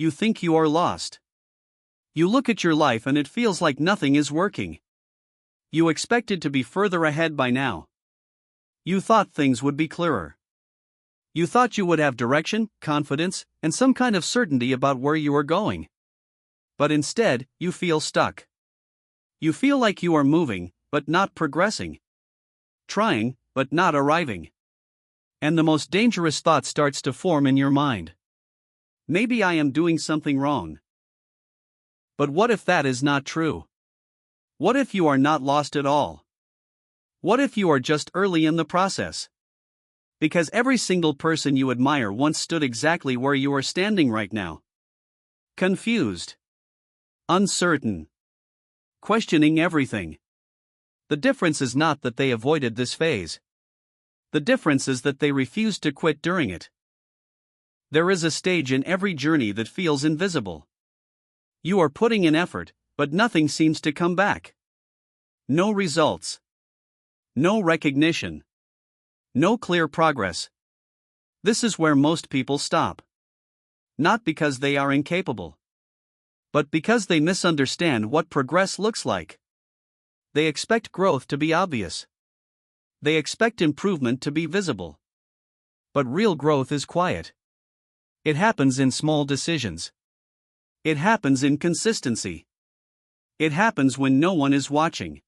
You think you are lost. You look at your life and it feels like nothing is working. You expected to be further ahead by now. You thought things would be clearer. You thought you would have direction, confidence, and some kind of certainty about where you are going. But instead, you feel stuck. You feel like you are moving, but not progressing. Trying, but not arriving. And the most dangerous thought starts to form in your mind. Maybe I am doing something wrong. But what if that is not true? What if you are not lost at all? What if you are just early in the process? Because every single person you admire once stood exactly where you are standing right now. Confused. Uncertain. Questioning everything. The difference is not that they avoided this phase. The difference is that they refused to quit during it. There is a stage in every journey that feels invisible. You are putting in effort, but nothing seems to come back. No results. No recognition. No clear progress. This is where most people stop. Not because they are incapable, but because they misunderstand what progress looks like. They expect growth to be obvious. They expect improvement to be visible. But real growth is quiet. It happens in small decisions. It happens in consistency. It happens when no one is watching.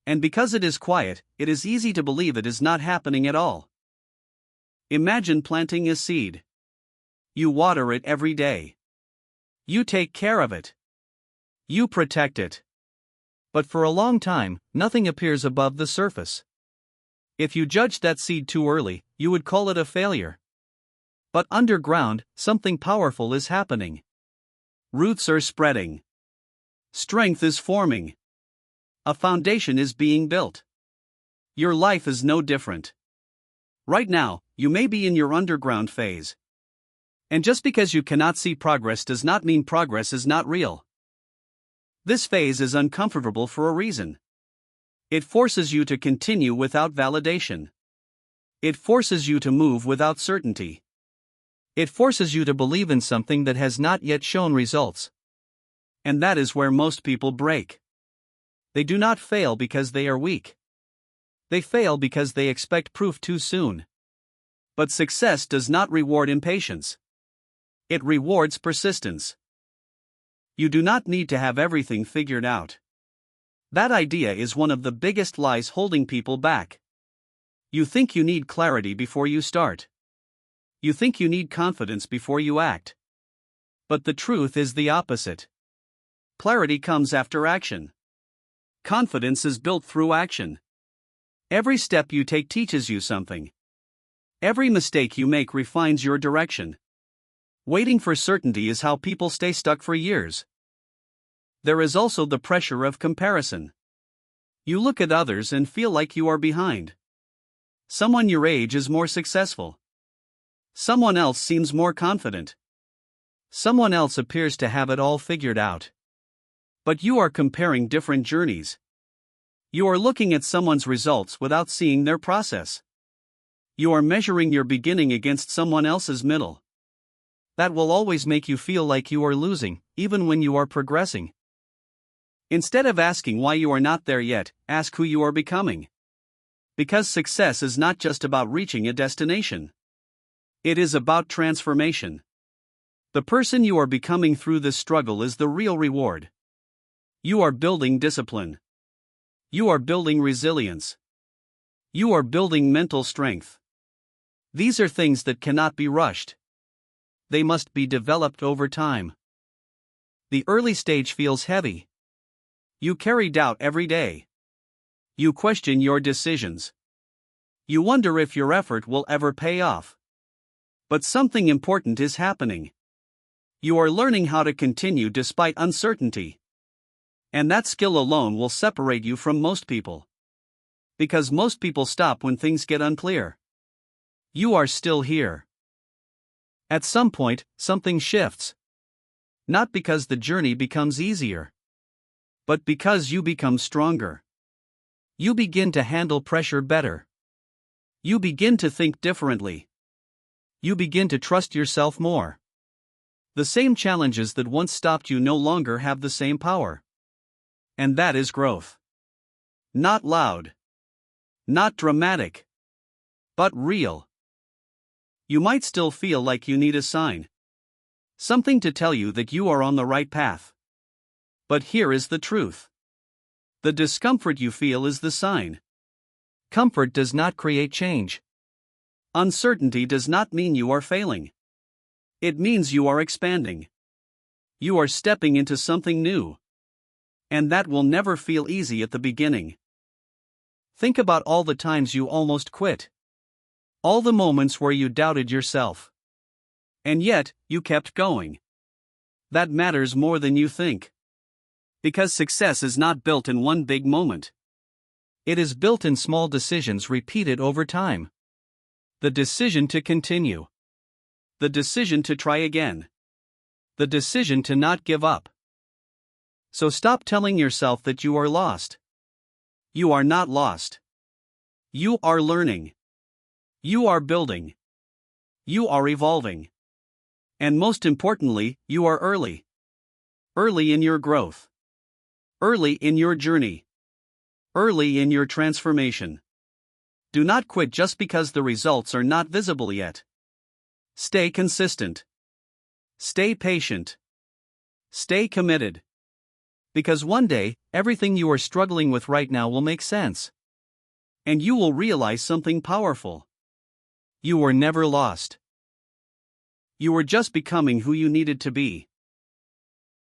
And because it is quiet, it is easy to believe it is not happening at all. Imagine planting a seed. You water it every day. You take care of it. You protect it. But for a long time, nothing appears above the surface. If you judged that seed too early, you would call it a failure. But underground, something powerful is happening. Roots are spreading. Strength is forming. A foundation is being built. Your life is no different. Right now, you may be in your underground phase. And just because you cannot see progress does not mean progress is not real. This phase is uncomfortable for a reason. It forces you to continue without validation. It forces you to move without certainty. It forces you to believe in something that has not yet shown results. And that is where most people break. They do not fail because they are weak. They fail because they expect proof too soon. But success does not reward impatience. It rewards persistence. You do not need to have everything figured out. That idea is one of the biggest lies holding people back. You think you need clarity before you start. You think you need confidence before you act. But the truth is the opposite. Clarity comes after action. Confidence is built through action. Every step you take teaches you something. Every mistake you make refines your direction. Waiting for certainty is how people stay stuck for years. There is also the pressure of comparison. You look at others and feel like you are behind. Someone your age is more successful. Someone else seems more confident. Someone else appears to have it all figured out. But you are comparing different journeys. You are looking at someone's results without seeing their process. You are measuring your beginning against someone else's middle. That will always make you feel like you are losing, even when you are progressing. Instead of asking why you are not there yet, ask who you are becoming. Because success is not just about reaching a destination. It is about transformation. The person you are becoming through this struggle is the real reward. You are building discipline. You are building resilience. You are building mental strength. These are things that cannot be rushed. They must be developed over time. The early stage feels heavy. You carry doubt every day. You question your decisions. You wonder if your effort will ever pay off. But something important is happening. You are learning how to continue despite uncertainty. And that skill alone will separate you from most people. Because most people stop when things get unclear. You are still here. At some point, something shifts. Not because the journey becomes easier, but because you become stronger. You begin to handle pressure better. You begin to think differently. You begin to trust yourself more. The same challenges that once stopped you no longer have the same power. And that is growth. Not loud. Not dramatic. But real. You might still feel like you need a sign. Something to tell you that you are on the right path. But here is the truth. The discomfort you feel is the sign. Comfort does not create change. Uncertainty does not mean you are failing. It means you are expanding. You are stepping into something new. And that will never feel easy at the beginning. Think about all the times you almost quit. All the moments where you doubted yourself. And yet, you kept going. That matters more than you think. Because success is not built in one big moment. It is built in small decisions repeated over time. The decision to continue. The decision to try again. The decision to not give up. So stop telling yourself that you are lost. You are not lost. You are learning. You are building. You are evolving. And most importantly, you are early. Early in your growth. Early in your journey. Early in your transformation. Do not quit just because the results are not visible yet. Stay consistent. Stay patient. Stay committed. Because one day, everything you are struggling with right now will make sense. And you will realize something powerful. You were never lost. You were just becoming who you needed to be.